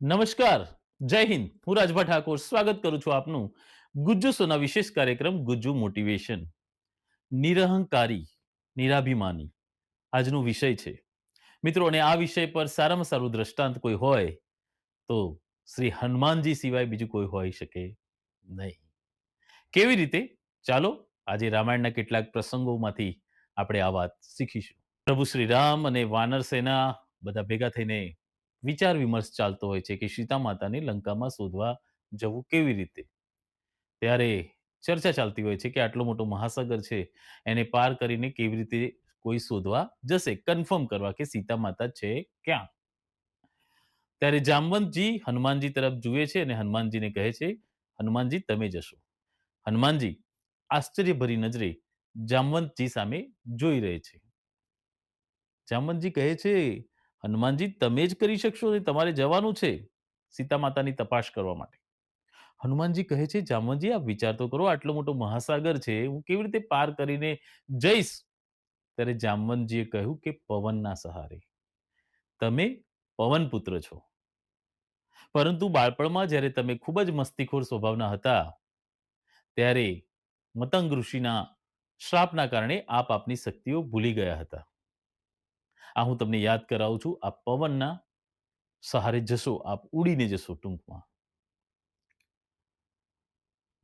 નમસ્કાર, જય હિન્દ. હું રાજભા ઠાકોર સ્વાગત કરું છું આપનું ગુજ્જુ સોના વિશેષ કાર્યક્રમ ગુજ્જુ મોટિવેશન. નિરહંકારી, નિરાભિમાની આજનો વિષય છે. મિત્રો, અને આ વિષય પર સારામાં સારું દ્રષ્ટાંત કોઈ હોય તો શ્રી હનુમાનજી સિવાય બીજું કોઈ હોઈ શકે નહીં. કેવી રીતે? ચાલો આજે રામાયણના કેટલાક પ્રસંગોમાંથી આપણે આ વાત શીખીશું. પ્રભુ શ્રી રામ અને વાનર સેના બધા ભેગા થઈને વિચાર વિમર્શ ચાલતો હોય છે કે સીતા માતાને લંકામાં શોધવા જવું કેવી રીતે. ત્યારે ચર્ચા ચાલતી હોય છે કે આટલો મોટો મહાસાગર છે, એને પાર કરીને કેવી રીતે કોઈ શોધવા જશે, કન્ફર્મ કરવા કે સીતા માતા છે ક્યાં. ત્યારે જામવંતજી હનુમાનજી તરફ જુએ છે અને હનુમાનજીને કહે છે, હનુમાનજી તમે જશો. હનુમાનજી આશ્ચર્યભરી નજરે જામવંતજી સામે જોઈ રહે છે. જામવંતજી કહે છે, હનુમાનજી તમે જ કરી શકશો ને તમારે જવાનું છે સીતા માતાની તપાસ કરવા માટે. હનુમાનજી કહે છે, જામવંતજી આપ વિચાર તો કરો, આટલો મોટો મહાસાગર છે, હું કેવી રીતે પાર કરીને જઈશ. ત્યારે જામવંતજીએ કહ્યું કે પવનના સહારે. તમે પવન પુત્ર છો, પરંતુ બાળપણમાં જ્યારે તમે ખૂબ જ મસ્તીખોર સ્વભાવના હતા ત્યારે મતંગ ઋષિના શ્રાપના કારણે આપ આપની શક્તિઓ ભૂલી ગયા હતા. આ હું તમને યાદ કરાવું છું. આ પવનના સહારે જશો, આપ ઉડીને જશો ટૂંકમાં.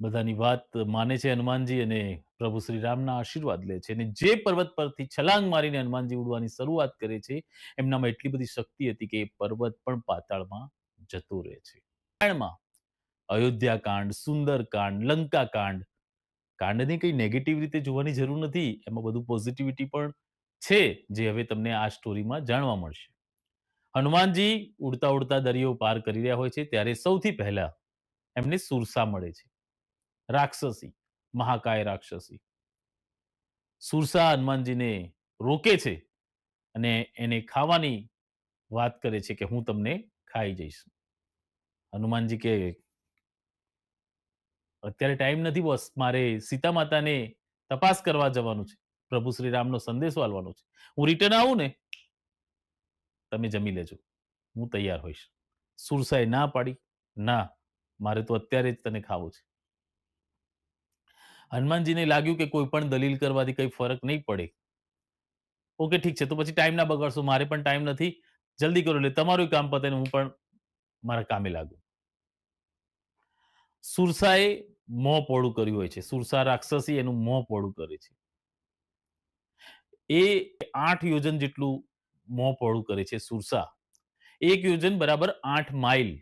બધાની વાત માને છે હનુમાનજી અને પ્રભુ શ્રી રામના આશીર્વાદ લે છે અને જે પર્વત પરથી છલાંગ મારીને હનુમાનજી ઉડવાની શરૂઆત કરે છે, એમનામાં એટલી બધી શક્તિ હતી કે એ પર્વત પણ પાતાળમાં જતો રહે છે. રામાયણમાં અયોધ્યા કાંડ, સુંદર કાંડ, લંકા કાંડ, કાંડને કંઈ નેગેટિવ રીતે જોવાની જરૂર નથી. એમાં બધું પોઝિટિવિટી પણ છે, જે હવે તમને આ સ્ટોરીમાં જાણવા મળશે. હનુમાનજી ઉડતા ઉડતા દરિયો પાર કરી રહ્યા હોય છે ત્યારે સૌથી પહેલા એમને સુરસા મળે છે. રાક્ષસી, મહાકાય રાક્ષસી. સુરસા હનુમાનજીને રોકે છે અને એને ખાવાની વાત કરે છે કે હું તમને ખાઈ જઈશ. હનુમાનજી કે અત્યારે ટાઈમ નથી બોસ, મારે સીતા માતાને તપાસ કરવા જવાનું છે. પ્રભુ શ્રી રામનો સંદેશો આલવાનો છે. હું રિટર્ન આવું ને તમે જમી લેજો. હું તૈયાર હોઈશ. સુરસાએ ના પાડી. ના, મારે તો અત્યારે જ તને ખાવું છે. હનુમાનજીને લાગ્યું કે કોઈ પણ દલીલ કરવાથી કંઈ ફરક નહીં પડે. ઓકે ઠીક છે, તો પછી ટાઈમ ના બગાડશો, મારે પણ ટાઈમ નથી. જલ્દી કરો એટલે તમારું કામ પતે ને હું પણ મારા કામે લાગુ. સુરસાએ મોં પોળું કર્યું હોય છે. સુરસા રાક્ષસી એનું મોં પોળું કરે છે. એ 8 યોજન જેટલું મોં પહોળું કરે છે સુરસા. 1 યોજન બરાબર 8 માઇલ.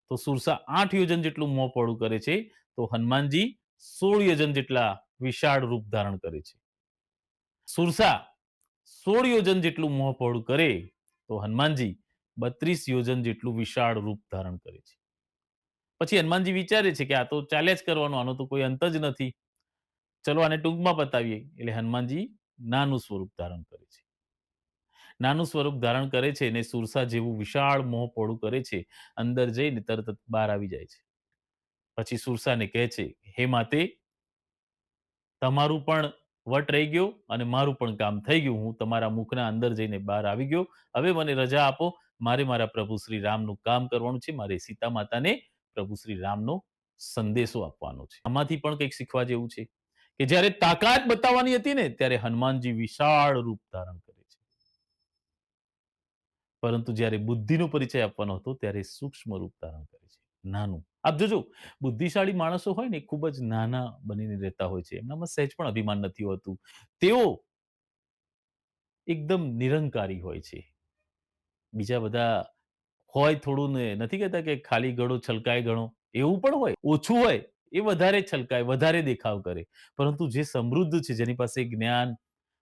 તો સુરસા 8 યોજન જેટલું મોં પહોળું કરે છે, તો હનુમાનજી 16 યોજન જેટલા વિશાળ રૂપ ધારણ કરે છે. સુરસા 16 યોજન જેટલું મોં પહોળું કરે, તો હનુમાનજી 32 યોજન જેટલું વિશાળ રૂપ ધારણ કરે છે. પછી હનુમાનજી વિચારે છે કે આ તો ચાલ્યા જ કરવાનું, આનો તો કોઈ અંત જ નથી. ચલો આને ટૂંકમાં પતાવીએ. એટલે હનુમાનજી નાનું સ્વરૂપ ધારણ કરે છે. નાનું સ્વરૂપ ધારણ કરે છે અને સુરસા જેવું વિશાળ મોં પહોળું કરે છે. અંદર જઈને તરત જ બહાર આવી જાય છે. પછી સુરસાને કહે છે, "હે માતે, તમારું પણ વટ રહી ગયો અને મારું પણ કામ થઈ ગયું. હું તમારા મુખના અંદર જઈને બહાર આવી ગયો. હવે મને રજા આપો. મારે મારા પ્રભુ શ્રી રામનું કામ કરવાનું છે. મારે સીતા માતાને પ્રભુ શ્રી રામનો સંદેશો આપવાનો છે." આમાંથી પણ કંઈક શીખવા જેવું છે કે જ્યારે તાકાત બતાવવાની હતી ને ત્યારે હનુમાનજી વિશાળ રૂપ ધારણ કરે છે. પરંતુ જ્યારે બુદ્ધિનો પરિચય આપવાનો હતો ત્યારે સૂક્ષ્મ રૂપ ધારણ કરે છે. નાનું. આપ જોજો, બુદ્ધિશાળી માણસો હોય ને એ ખૂબ જ નાના બનીને રહેતા હોય છે. એમનામાં સહેજ પણ અભિમાન નથી હોતું. તેઓ એકદમ નિરંકારી હોય છે. બીજા બધા હોય થોડું ને નથી કહેતા કે ખાલી ઘડો છલકાય ઘણો, એવું પણ હોય. ઓછું હોય એ વધારે છલકાય, વધારે દેખાવ કરે. પરંતુ જે સમૃદ્ધ છે, જેની પાસે જ્ઞાન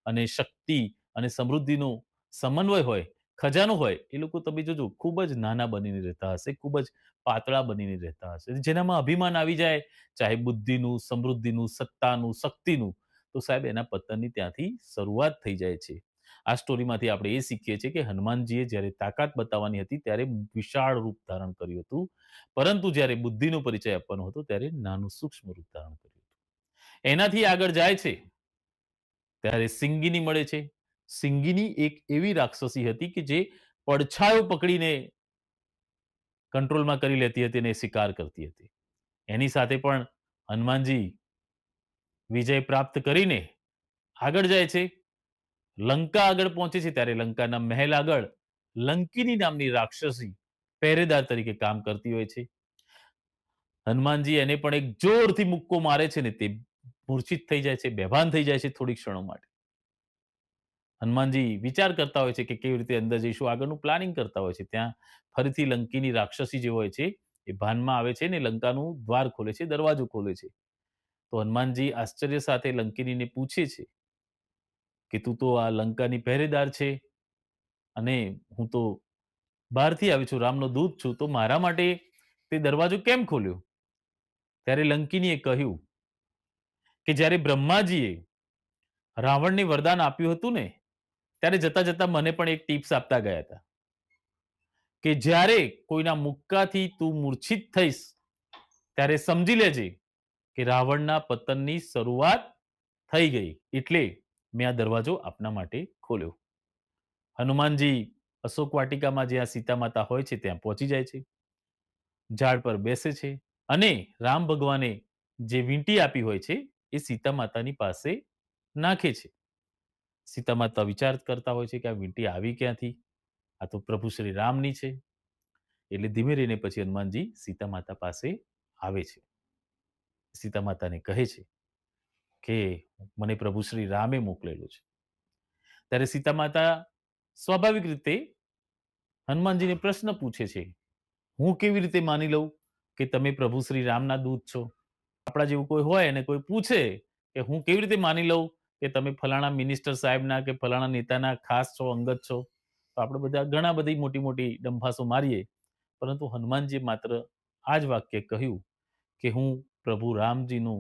અને શક્તિ અને સમૃદ્ધિનો સમન્વય હોય, ખજાનો હોય, એ લોકો તમે જોજો ખૂબ જ નાના બનીને રહેતા હશે, ખૂબ જ પાતળા બનીને રહેતા હશે. જેનામાં અભિમાન આવી જાય, ચાહે બુદ્ધિનું, સમૃદ્ધિનું, સત્તાનું, શક્તિનું, તો સાહેબ એના પતનની ત્યાંથી શરૂઆત થઈ જાય છે. આ સ્ટોરીમાંથી આપણે એ શીખીએ છીએ કે હનુમાનજીએ જ્યારે તાકાત બતાવવાની હતી ત્યારે વિશાળ રૂપ ધારણ કર્યું હતું. પરંતુ જ્યારે બુદ્ધિનો પરિચય આપવાનો હતો ત્યારે નાનું સૂક્ષ્મ રૂપ ધારણ કર્યું હતું. એનાથી આગળ જાય છે ત્યારે સિંગિની મળે છે. સિંગિની એક એવી રાક્ષસી હતી કે જે પડછાયો પકડીને કંટ્રોલમાં કરી લેતી હતી અને શિકાર કરતી હતી. એની સાથે પણ હનુમાનજી વિજય પ્રાપ્ત કરીને આગળ જાય છે. લંકા આગળ પહોંચે છે ત્યારે લંકાના મહેલ આગળ લંકિની નામની રાક્ષસી પહેરેદાર તરીકે કામ કરતી હોય છે. હનુમાનજી એને પણ એક જોરથી મુક્કો મારે છે ને તે મૂર્છિત થઈ જાય છે, બેભાન થઈ જાય છે થોડીક ક્ષણો માટે. હનુમાનજી વિચાર કરતા હોય છે કે કેવી રીતે અંદર જઈશું, આગળનું પ્લાનિંગ કરતા હોય છે. ત્યાં ફરીથી લંકીની રાક્ષસી જે હોય છે એ ભાનમાં આવે છે ને લંકાનું દ્વાર ખોલે છે, દરવાજો ખોલે છે. તો હનુમાનજી આશ્ચર્ય સાથે લંકિનીને પૂછે છે કે તું તો આ લંકાની પહેરેદાર છે અને હું તો બહારથી આવી છું, રામનો દૂત છું, તો મારા માટે તે દરવાજો કેમ ખોલ્યો? ત્યારે લંકિનીએ કહ્યું કે જ્યારે બ્રહ્માજીએ રાવણને વરદાન આપ્યું હતું ને, ત્યારે જતા જતા મને પણ એક ટિપ્સ આપતા ગયા હતા કે જ્યારે કોઈના મુક્કાથી તું મૂર્છિત થઈશ ત્યારે સમજી લેજે કે રાવણના પતનની શરૂઆત થઈ ગઈ. એટલે મેં આ દરવાજો આપના માટે ખોલ્યો. હનુમાનજી અશોક વાટિકામાં જ્યાં સીતા માતા હોય છે ત્યાં પહોંચી જાય છે. ઝાડ પર બેસે છે અને રામ ભગવાને જે વીંટી આપી હોય છે એ સીતા માતાની પાસે નાખે છે. સીતા માતા વિચાર કરતા હોય છે કે આ વીંટી આવી ક્યાંથી? આ તો પ્રભુ શ્રી રામની છે. એટલે ધીમે રહીને પછી હનુમાનજી સીતા માતા પાસે આવે છે. સીતા માતાને કહે છે કે મને પ્રભુ શ્રી રામે મોકલેલો છે. ત્યારે સીતા માતા સ્વાભાવિક રીતે હનુમાનજીને પ્રશ્ન પૂછે છે, હું કેવી રીતે માની લઉં કે તમે પ્રભુ શ્રી રામના દૂત છો? આપણા જેવું કોઈ હોય અને કોઈ પૂછે કે હું કેવી રીતે માની લઉં કે તમે ફલાણા મિનિસ્ટર સાહેબના કે ફલાણા નેતાના ખાસ છો, અંગત છો? તો આપણે બધા ઘણા બધી મોટી મોટી ડંફાસો મારીએ, પરંતુ હનુમાનજી માત્ર આ જ વાક્ય કહ્યું કે હું પ્રભુ રામજીનો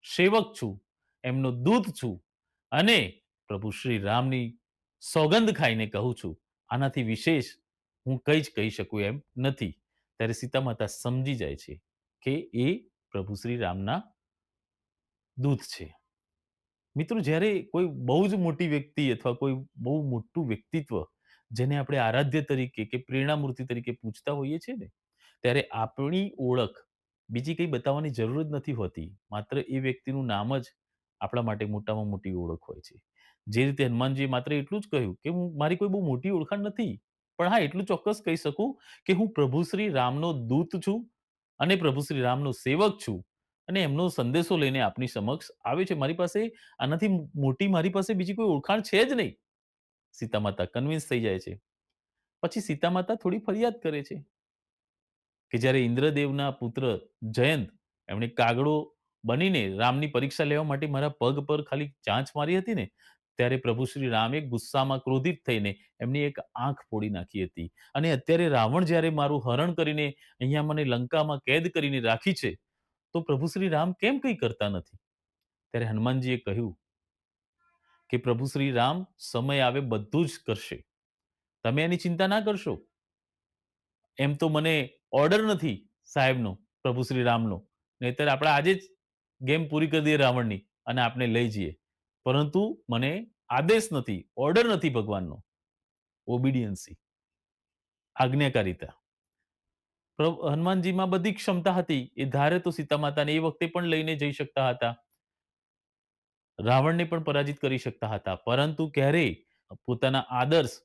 સેવક છું, એમનો દૂત છું અને પ્રભુ શ્રી રામની સોગંદ ખાઈને કહું છું. આનાથી વિશેષ હું કંઈ જ કહી શકું એમ નથી. ત્યારે સીતા માતા સમજી જાય છે કે એ પ્રભુ શ્રી રામના દૂત છે. મિત્રો, જ્યારે કોઈ બહુ જ મોટી વ્યક્તિ અથવા કોઈ બહુ મોટું વ્યક્તિત્વ જેને આપણે આરાધ્ય તરીકે કે પ્રેરણામૂર્તિ તરીકે પૂજતા હોઈએ છીએ ને, ત્યારે આપણી ઓળખ બીજી કંઈ બતાવવાની જરૂર જ નથી હોતી. માત્ર એ વ્યક્તિનું નામ જ આપણા માટે મોટામાં મોટી ઓળખ હોય છે. જે રીતે હનુમાનજીએ માત્ર એટલું જ કહ્યું કે હું મારી કોઈ બહુ મોટી ઓળખાણ નથી. પણ હા, એટલું ચોક્કસ કહી શકું કે હું પ્રભુ શ્રી રામનો દૂત છું અને પ્રભુ શ્રી રામનો સેવક છું અને એમનો સંદેશો લઈને આપની સમક્ષ આવે છે. મારી પાસે આનાથી મોટી મારી પાસે બીજી કોઈ ઓળખાણ છે જ નહીં. સીતા માતા કન્વિન્સ થઈ જાય છે. પછી સીતા માતા થોડી ફરિયાદ કરે છે કે જ્યારે ઇન્દ્રદેવના પુત્ર જયંત એમણે કાગડો બનીને રામની પરીક્ષા લેવા માટે મારા પગ પર ખાલી ચાંચ મારી હતી ને, ત્યારે પ્રભુ શ્રી રામે ગુસ્સામાં ક્રોધિત થઈને એમની એક આંખ ફોડી નાખી હતી. અને અત્યારે રાવણ જ્યારે મારું હરણ કરીને અહીંયા મને લંકામાં કેદ કરીને રાખી છે, તો પ્રભુ શ્રી રામ કેમ કંઈ કરતા નથી? ત્યારે હનુમાનજીએ કહ્યું કે પ્રભુ શ્રી રામ સમય આવે બધું જ કરશે. તમે એની ચિંતા ના કરશો. એમ તો મને ઓર્ડર નથી સાહેબનો, પ્રભુ શ્રી રામનો. નહીંતર આપણે આજે જ ગેમ પૂરી કરી દઈએ રાવણની અને આપને લઈ જઈએ. પરંતુ મને આદેશ નથી, ઓર્ડર નથી ભગવાનનો. ઓબિડિયન્સી, આજ્ઞાકારિતા. હનુમાનજીમાં બધી ક્ષમતા હતી. એ ધારે તો સીતા માતાને એ વખતે પણ લઈને જઈ શકતા હતા. રાવણને પણ પરાજિત કરી શકતા હતા. પરંતુ ક્યારેય પોતાના આદર્શ,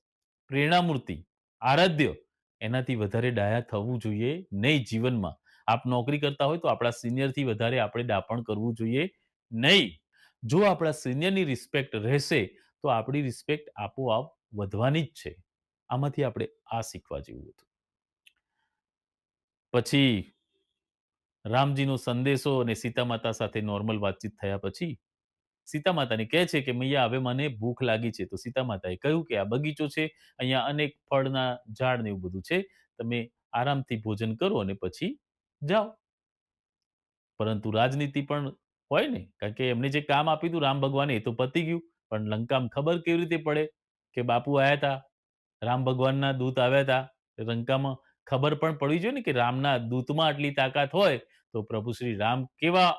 પ્રેરણામૂર્તિ, આરાધ્ય એનાથી વધારે ડાયા થવું જોઈએ નહીં જીવનમાં. આપ નોકરી કરતા હોય તો આપણા સિનિયરથી વધારે આપણે દાપણ કરવું જોઈએ નહીં. જો આપણા સિનિયરની રિસ્પેક્ટ રહેશે તો આપણી રિસ્પેક્ટ આપોઆપ વધવાની જ છે. આમાંથી આપણે આ શીખવા જેવું હતું. પછી રામજીનો સંદેશો અને સીતા માતા સાથે નોર્મલ વાતચીત થયા પછી સીતા માતાને કહે છે કે મૈયા હવે મને ભૂખ લાગી છે. તો સીતા માતાએ કહ્યું કે આ બગીચો છે, અહીંયા અનેક ફળના ઝાડ ને એવું બધું છે. તમે આરામથી ભોજન કરો અને પછી જાઓ. પરંતુ રાજનીતિ પણ હોય ને, કારણ કે એમને જે કામ આપ્યું હતું રામ ભગવાને એ તો પતી ગયું. પણ લંકામાં ખબર કેવી રીતે પડે કે બાપુ આયા હતા, રામ ભગવાનના દૂત આવ્યા હતા. લંકામાં ખબર પણ પડવી જોઈએ ને કે રામના દૂતમાં આટલી તાકાત હોય તો પ્રભુ શ્રી રામ કેવા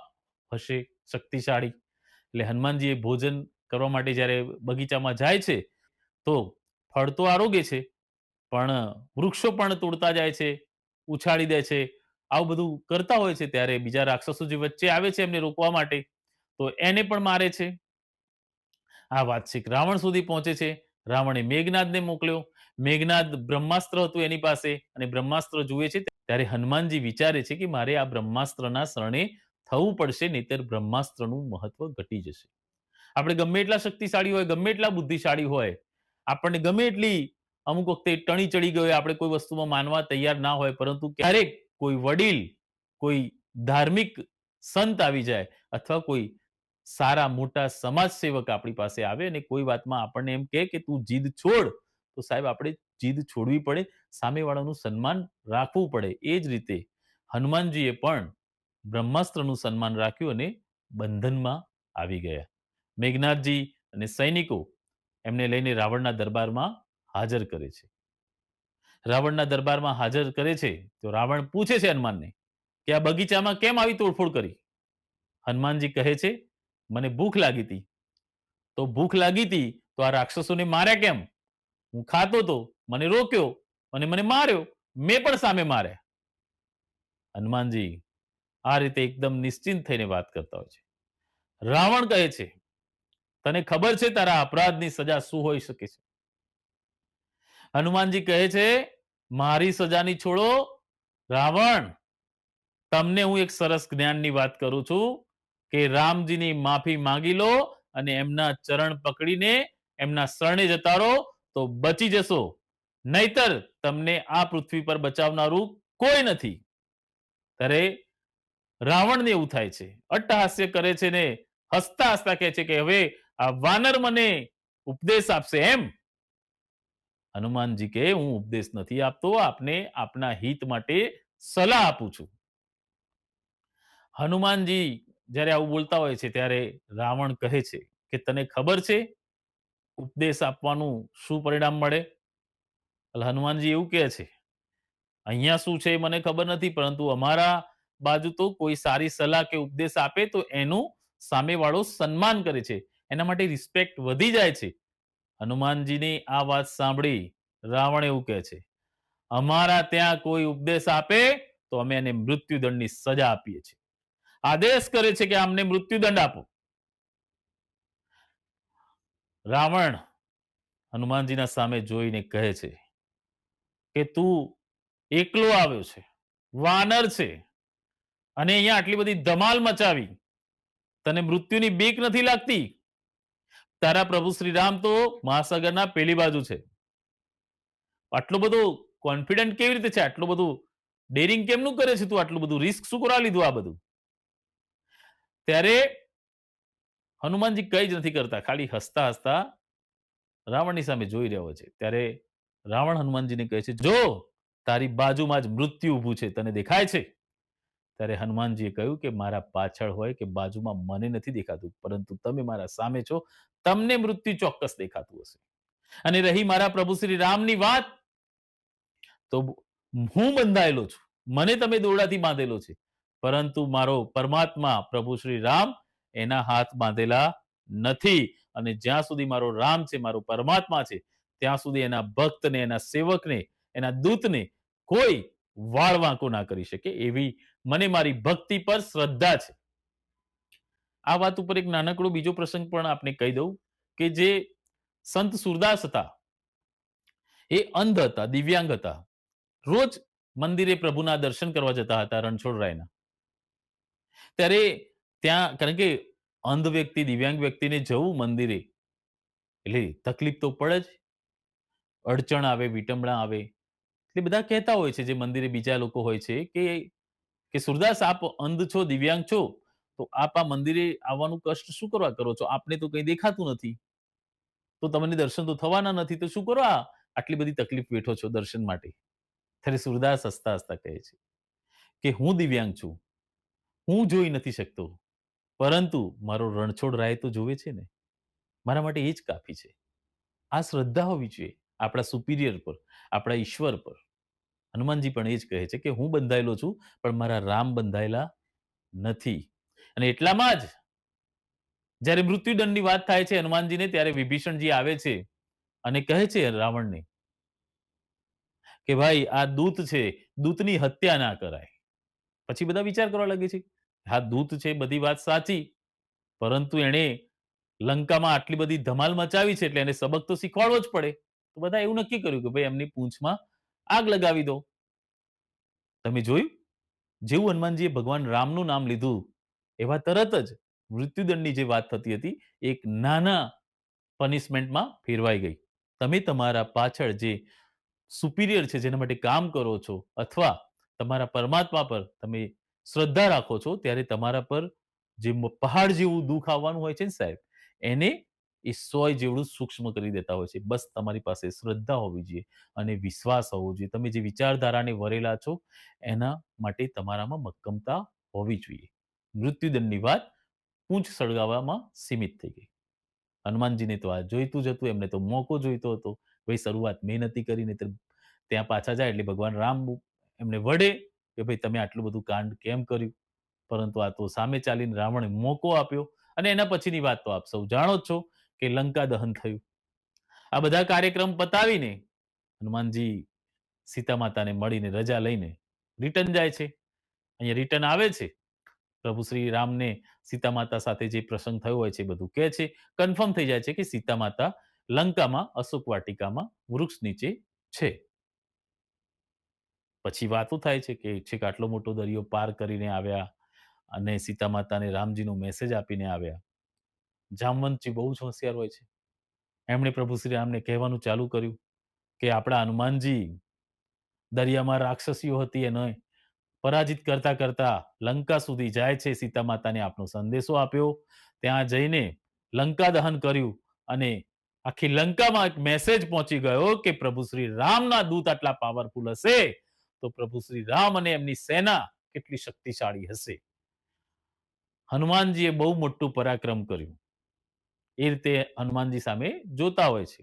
હશે, શક્તિશાળી. એટલે હનુમાનજી એ ભોજન કરવા માટે જ્યારે બગીચામાં જાય છે, તો ફળ તો આરોગે છે, પણ વૃક્ષો પણ તોડતા જાય છે, ઉછાળી દે છે, આવું બધું કરતા હોય છે. ત્યારે બીજા રાક્ષસો જે વચ્ચે આવે છે એમને રોકવા માટે, તો એને પણ મારે છે. આ વાત છેક રાવણ સુધી પહોંચે છે. રાવણે મેઘનાદને મોકલ્યો. મેઘનાદ બ્રહ્માસ્ત્ર હતું એની પાસે, અને બ્રહ્માસ્ત્ર જુએ છે ત્યારે હનુમાનજી વિચારે છે કે મારે આ બ્રહ્માસ્ત્રના શરણે થવું પડશે, નહીતર બ્રહ્માસ્ત્રનું મહત્વ ઘટી જશે. આપણે ગમે એટલા શક્તિશાળી હોય, ગમે એટલા બુદ્ધિશાળી હોય, આપણને ગમે એટલી અમુક વખતે ટણી ચડી ગઈ હોય, આપણે કોઈ વસ્તુમાં માનવા તૈયાર ના હોય, પરંતુ ક્યારેક કોઈ વડીલ, કોઈ ધાર્મિક સંત આવી જાય, અથવા કોઈ સારા મોટા સમાજ સેવક આપણી પાસે આવે અને કોઈ વાતમાં આપણને એમ કહે કે તું જીદ છોડ, તો સાહેબ આપણે જીદ છોડવી પડે, સામેવાળાનું સન્માન રાખવું પડે. એ જ રીતે હનુમાનજીએ પણ બ્રહ્માસ્ત્રનું સન્માન રાખ્યું અને બંધનમાં આવી ગયા. મેઘનાથજી અને સૈનિકો એમને લઈને રાવણના દરબારમાં હાજર કરે છે. રાવણના દરબારમાં હાજર કરે છે તો રાવણ પૂછે છે હનુમાનને કે આ બગીચામાં કેમ આવી તોડફોડ કરી? હનુમાનજી કહે છે, મને ભૂખ લાગી હતી. તો ભૂખ લાગી હતી તો આ રાક્ષસોને માર્યા કેમ? હું ખાતો તો, મને રોક્યો અને મને માર્યો. મેં પણ સામે માર્યા. હનુમાનજી આ રીતે એકદમ નિશ્ચિંત થઈને વાત કરતા હોય છે. રાવણ કહે છે, તને ખબર છે તારા અપરાધની સજા શું હોઈ શકે છે? હનુમાનજી કહે છે, મારી સજાની છોડો રાવણ, તમને હું એક સરસ જ્ઞાનની વાત કરું છું કે રામજીની માફી માંગી લો અને એમના ચરણ પકડીને એમના શરણે જતા રહો તો બચી જશો, નહીતર તમને આ પૃથ્વી પર બચાવનારું કોઈ નથી. ત્યારે રાવણને એવું થાય છે, અટ્ટહાસ્ય કરે છે ને હસતા હસતા કહે છે કે હવે આ વાનર મને ઉપદેશ આપશે એમ? હનુમાનજી કે હું ઉપદેશ નથી આપતો, આપને આપના હિત માટે સલાહ આપું છું. હનુમાનજી જ્યારે આવું બોલતા હોય છે ત્યારે રાવણ કહે છે કે તને ખબર છે ઉપદેશ આપવાનું શું પરિણામ મળે? એટલે હનુમાનજી એવું કહે છે, અહીંયા શું છે એ મને ખબર નથી, પરંતુ અમારા બાજુ તો કોઈ સારી સલાહ કે ઉપદેશ આપે તો એનું સામેવાળો સન્માન કરે છે, એના માટે રિસ્પેક્ટ વધી જાય છે. હનુમાનજીની આ વાત સાંભળી રાવણ એવું કહે છે, અમારા ત્યાં કોઈ ઉપદેશ આપે તો અમે એને મૃત્યુદંડની સજા આપીએ છીએ. આદેશ કરે છે કે અમને મૃત્યુદંડ આપો. રાવણ હનુમાનજીના સામે જોઈને કહે છે કે તું એકલો આવ્યો છે, વાનર છે, અને અહીંયા આટલી બધી ધમાલ મચાવી, તને મૃત્યુની બીક નથી લાગતી? તારા પ્રભુ શ્રી રામ તો મહાસાગરના પેલી બાજુ છે. આટલો બધો કોન્ફિડન્ટ કેવી રીતે છે? આટલું બધું ડેરિંગ કેમનું કરે છે તું? આટલું બધું રિસ્ક શું કરવા લીધું આ બધું? ત્યારે હનુમાનજી કઈ જ નથી કરતા, ખાલી હસતા હસતા રાવણની સામે જોઈ રહ્યો છે. ત્યારે રાવણ હનુમાનજીને કહે છે, જો તારી બાજુમાં જ મૃત્યુ ઊભું છે, તને દેખાય છે? ત્યારે હનુમાનજીએ કહ્યું કે મારા પાછળ હોય કે બાજુમાં મને નથી દેખાતું, પરંતુ તમે મારા સામે છો, તમને મૃત્યુ ચોક્કસ દેખાતું હશે. અને રહી મારા પ્રભુ શ્રી રામની વાત, તો હું બંધાયેલો છું, મને તમે દોરડાથી બાંધેલો છે, પરંતુ મારો પરમાત્મા પ્રભુ શ્રી રામ એના હાથ બાંધેલા નથી. અને જ્યાં સુધી મારો રામ છે, મારો પરમાત્મા છે, ત્યાં સુધી એના ભક્તને, એના સેવકને, એના દૂતને કોઈ વાળ વાંકો ના કરી શકે, એવી મને મારી ભક્તિ પર શ્રદ્ધા છે. આ વાત ઉપર એક નાનકડો બીજો પ્રસંગ પણ આપણે કહી દઉં કે જે સંત સુરદાસ હતા, એ અંધ હતા, દિવ્યાંગ હતા. રોજ મંદિરે પ્રભુના દર્શન કરવા જતા હતા રણછોડરાયના. ત્યારે ત્યાં, કારણ કે અંધ વ્યક્તિ, દિવ્યાંગ વ્યક્તિને જવું મંદિરે એટલે તકલીફ તો પડે જ, અડચણ આવે, વિટંબણા આવે. એટલે બધા કહેતા હોય છે જે મંદિરે બીજા લોકો હોય છે કે સુરદાસ આપ અંધ છો, દિવ્યાંગ છો, તો આપ આ મંદિરે આવવાનું કષ્ટ શું કરવા કરો છો? આપને તો કંઈ દેખાતું નથી. તો તમને દર્શન તો થવાના નથી, તો શું કરો આટલી બધી તકલીફ વેઠો છો દર્શન માટે? ત્યારે સુરદાસ હસતા હસતા કહે છે કે હું દિવ્યાંગ છું, હું જોઈ નથી શકતો, પરંતુ મારો રણછોડ રાય તો જોવે છે ને, મારા માટે એ જ કાફી છે. આ શ્રદ્ધા હોવી જોઈએ આપણા સુપિરિયર પર, આપણા ઈશ્વર પર. હનુમાનજી પણ એ જ કહે છે કે હું બંધાયેલો છું, પણ મારા રામ બંધાયેલા નથી. અને એટલામાં જ જ્યારે મૃત્યુદંડની વાત થાય છે હનુમાનજીને, ત્યારે વિભીષણજી આવે છે અને કહે છે રાવણને કે ભાઈ આ દૂત છે, દૂતની હત્યા ના કરાય. પછી બધા વિચાર કરવા લાગે છે. હા, દૂત છે, બધી વાત સાચી, પરંતુ એણે લંકામાં આટલી બધી ધમાલ મચાવી છે એટલે એને સબક તો શીખવાડવો જ પડે. તો બધા એવું નક્કી કર્યું કે ભાઈ એમની પૂંછમાં આગ લગાવી દો. તમે જોયું? જેવું હનુમાનજીએ ભગવાન રામનું નામ લીધું, એવા તરત જ મૃત્યુદંડની જે વાત થતી હતી, એક નાના પનિશમેન્ટમાં ફેરવાઈ ગઈ. તમે તમારા પાછળ જે સુપિરિયર છે, જેના માટે કામ કરો છો, અથવા તમારા પરમાત્મા પર તમે શ્રદ્ધા રાખો છો, ત્યારે તમારા પર જે પહાડ જેવું દુઃખ આવવાનું હોય છે ને સાહેબ, એને એ 100 જેવડું સૂક્ષ્મ કરી દેતા હોય છે. બસ તમારી પાસે શ્રદ્ધા હોવી જોઈએ અને વિશ્વાસ હોવો જોઈએ. તમે જે વિચારધારાને વરેલા છો, એના માટે તમારામાં મક્કમતા હોવી જોઈએ. મૃત્યુદંડની વાત પૂંછ સળગાવવામાં સીમિત થઈ ગઈ. હનુમાનજીને તો આ જોઈતું જ હતું, એમને તો મોકો જોઈતો હતો. ભાઈ શરૂઆત મેં નથી કરી, નહીંતર ત્યાં પાછા જાય એટલે ભગવાન રામ એમને વઢે કે ભાઈ તમે આટલું બધું કાંડ કેમ કર્યું? પરંતુ આ તો સામે ચાલીને રાવણે મોકો આપ્યો અને એના પછીની વાત તો આપ સૌ જાણો જ છો કે લંકા દહન થયું. આ બધા કાર્યક્રમ પતાવીને હનુમાનજી સીતા માતાને મળીને રજા લઈને રિટર્ન જાય છે. અહીંયા રિટર્ન આવે છે. પ્રભુ શ્રી રામને સીતા માતા સાથે જે પ્રસંગ થયો હોય છે એ બધું કહે છે. કન્ફર્મ થઈ જાય છે કે સીતા માતા લંકામાં અશોક વાટિકામાં વૃક્ષ નીચે છે. પછી વાતો થાય છે કે છેક આટલો મોટો દરિયો પાર કરીને આવ્યા અને સીતા માતાને રામજીનો મેસેજ આપીને આવ્યા. જામવંતજી બહુ જ હોશિયાર હોય છે. એમણે પ્રભુ શ્રી રામને કહેવાનું ચાલુ કર્યું કે આપણા હનુમાનજી દરિયામાં રાક્ષસીઓ હતી એને પરાજિત કરતા કરતા લંકા સુધી જાય છે. સીતા માતાને આપનો સંદેશો આપ્યો. ત્યાં જઈને લંકા દહન કર્યું અને આખી લંકામાં એક મેસેજ પહોંચી ગયો કે પ્રભુ શ્રી રામના દૂત આટલા પાવરફુલ હશે તો પ્રભુ શ્રી રામ અને એમની સેના કેટલી શક્તિશાળી હશે. હનુમાનજીએ બહુ મોટું પરાક્રમ કર્યું. એ રીતે હનુમાનજી સામે જોતા હોય છે.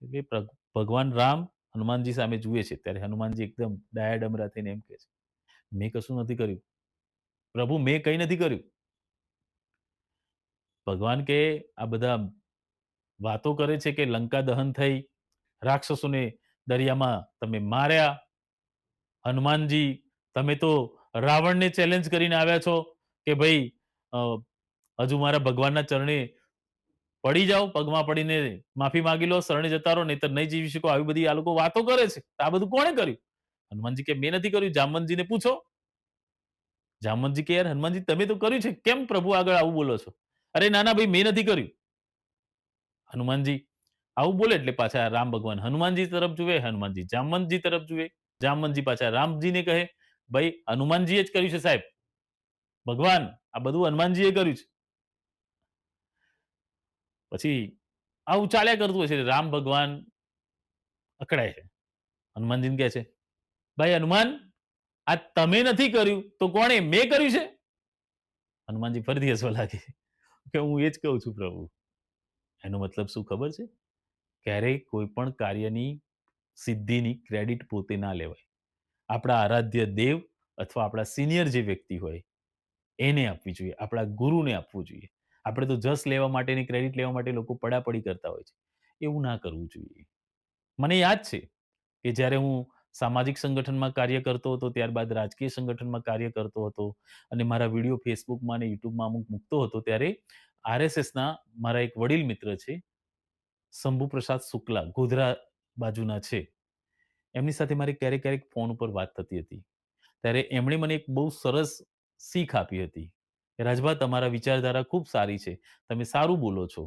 એટલે ભગવાન રામ હનુમાનજી સામે જુએ છે ત્યારે હનુમાનજી એકદમ ડાયા થઈને એમ કહે છે, મેં કશું નથી કર્યું. પ્રભુ મેં કંઈ નથી કર્યું. ભગવાન કે આ બધા વાતો કરે છે કે લંકા દહન થઈ, રાક્ષસોને દરિયામાં તમે માર્યા. હનુમાનજી તમે તો રાવણને ચેલેન્જ કરીને આવ્યા છો કે ભાઈ હજુ મારા ભગવાનના ચરણે પડી જાઓ, પગમાં પડીને માફી માંગી લો, શરણે જતા રહો, નહીંતર નહીં જીવી શકો. આવી બધી આ લોકો વાતો કરે છે. આ બધું કોણે કર્યું? હનુમાનજી કે મેં નથી કર્યું, જામવંતજીને પૂછો. જામવંતજી કે યાર હનુમાનજી તમે તો કર્યું છે, કેમ પ્રભુ આગળ આવું બોલો છો? અરે ના ના ભાઈ મેં નથી કર્યું. હનુમાનજી આવું બોલે એટલે પાછા રામ ભગવાન હનુમાનજી તરફ જુએ, હનુમાનજી જામવંતજી તરફ જુએ, જામવંતજી પાછા રામજીને કહે, ભાઈ હનુમાનજીએ જ કર્યું છે સાહેબ. ભગવાન આ બધું હનુમાનજીએ કર્યું છે. પછી આવું ચાલ્યા કરતું હોય છે. રામ ભગવાન અકળાય છે. હનુમાનજીને કહે છે, ભાઈ હનુમાન આ તમે નથી કર્યું તો કોણે? મેં કર્યું છે. હનુમાનજી ફરીથી હસવા લાગે કે હું એ જ કહું છું પ્રભુ. એનો મતલબ શું ખબર છે? ક્યારેય કોઈ પણ કાર્યની સિદ્ધિની ક્રેડિટ પોતે ના લેવાય. આપણા આરાધ્ય દેવ અથવા આપણા સિનિયર જે વ્યક્તિ હોય એને આપવી જોઈએ. આપણા ગુરુને આપવું જોઈએ. આપણે તો જસ લેવા માટેની ક્રેડિટ લેવા માટે લોકો પડાપડી કરતા હોય છે. એવું ના કરવું જોઈએ. મને યાદ છે કે જ્યારે હું સામાજિક સંગઠનમાં કાર્ય કરતો હતો, ત્યારબાદ રાજકીય સંગઠનમાં કાર્ય કરતો હતો અને મારા વિડીયો ફેસબુકમાં અને યુટ્યુબમાં અમુક મૂકતો હતો, ત્યારે આરએસએસના મારા એક વડીલ મિત્ર છે, શંભુપ્રસાદ શુક્લા, ગોધરા બાજુના છે. એમની સાથે મારી ક્યારેક ક્યારેક ફોન ઉપર વાત થતી હતી. ત્યારે એમણે મને એક બહુ સરસ શીખ આપી હતી કે રાજભા તમારા વિચારધારા ખૂબ સારી છે. તમે સારું બોલો છો.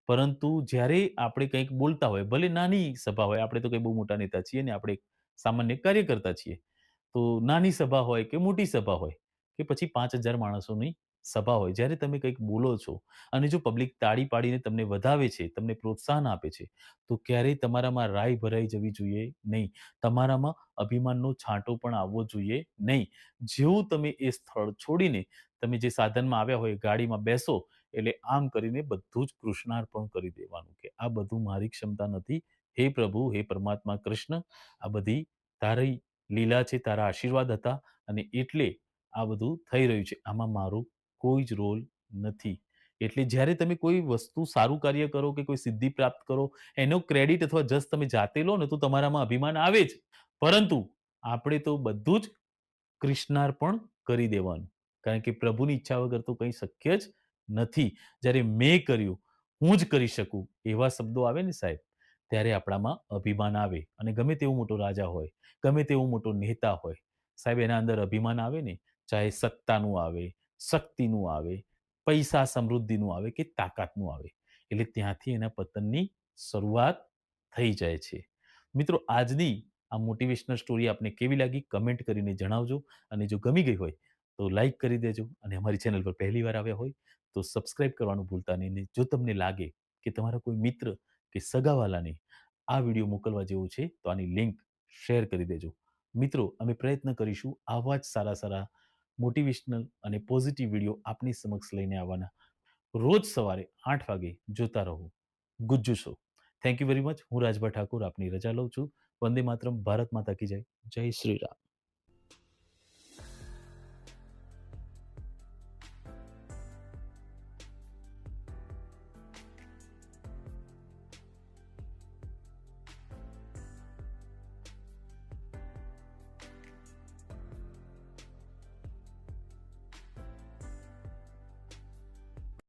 પરંતુ જ્યારે આપણે કંઈક બોલતા હોય, ભલે નાની સભા હોય, આપણે તો કંઈ બહુ મોટા નેતા છીએ ને આપણે એક સામાન્ય કાર્યકર્તા છીએ. તો નાની સભા હોય કે મોટી સભા હોય કે પછી 5,000 માણસોની સભા હોય, જ્યારે તમે કંઈક બોલો છો અને જો પબ્લિક તાળી પાડીને તમને વધાવે છે, તમને પ્રોત્સાહન આપે છે, તો ક્યારેય તમારામાં રાઈ ભરાઈ જવી જોઈએ નહીં. તમારામાં અભિમાનનો છાંટો પણ આવવો જોઈએ નહીં. જેવું તમે એ સ્થળ છોડીને તમે જે સાધનમાં આવ્યા હોય, ગાડીમાં બેસો એટલે આમ કરીને બધું જ કૃષ્ણાર્પણ કરી દેવાનું કે આ બધું મારી ક્ષમતા નથી. હે પ્રભુ, હે પરમાત્મા કૃષ્ણ, આ બધી તારી લીલા છે, તારા આશીર્વાદ હતા અને એટલે આ બધું થઈ રહ્યું છે. આમાં મારો કોઈ જ રોલ નથી. એટલે જ્યારે તમે કોઈ વસ્તુ સારું કાર્ય કરો કે કોઈ સિદ્ધિ પ્રાપ્ત કરો, એનો ક્રેડિટ અથવા જશ તમે જાતે લો ને તો તમારામાં અભિમાન આવે જ. પરંતુ આપણે તો બધું જ કૃષ્ણાર્પણ કરી દેવાનું. કારણ કે પ્રભુની ઈચ્છા વગર તો કંઈ શક્ય જ નથી. જ્યારે મેં કર્યું, હું જ કરી શકું એવા શબ્દો આવે ને સાહેબ, ત્યારે આપણામાં અભિમાન આવે અને ગમે તેવો મોટો રાજા હોય, ગમે તેવો મોટો નેતા હોય, સાહેબ એના અંદર અભિમાન આવે ને, ચાહે સત્તાનું આવે, શક્તિનું આવે, પૈસા સમૃદ્ધિનું આવે કે તાકાતનું આવે. એટલે ત્યાંથી એના પતનની શરૂઆત થઈ જાય છે. મિત્રો આજની આ મોટિવેશનલ સ્ટોરી આપને કેવી લાગી કમેન્ટ કરીને જણાવજો અને જો ગમી ગઈ હોય તો લાઈક કરી દેજો અને અમારી ચેનલ પર પહેલી વાર આવ્યા હોય તો સબસ્ક્રાઇબ કરવાનું ભૂલતા નહીં અને જો તમને લાગે કે તમારા કોઈ મિત્ર કે સગાવાલાને આ વિડીયો મોકલવા જેવું છે તો આની લિંક શેર કરી દેજો. મિત્રો અમે પ્રયત્ન કરીશું આવા જ સારા સારા મોટિવેશનલ અને પોઝિટિવ વિડીયો આપની સમક્ષ લઈને આવવાના. રોજ સવારે 8 વાગે જોતા રહો. Gujju show. Thank you very much. હું રાજભા ઠાકુર આપની રજા લઉં છું. વંદે માતરમ. ભારત માતા કી જય. જય શ્રી રામ.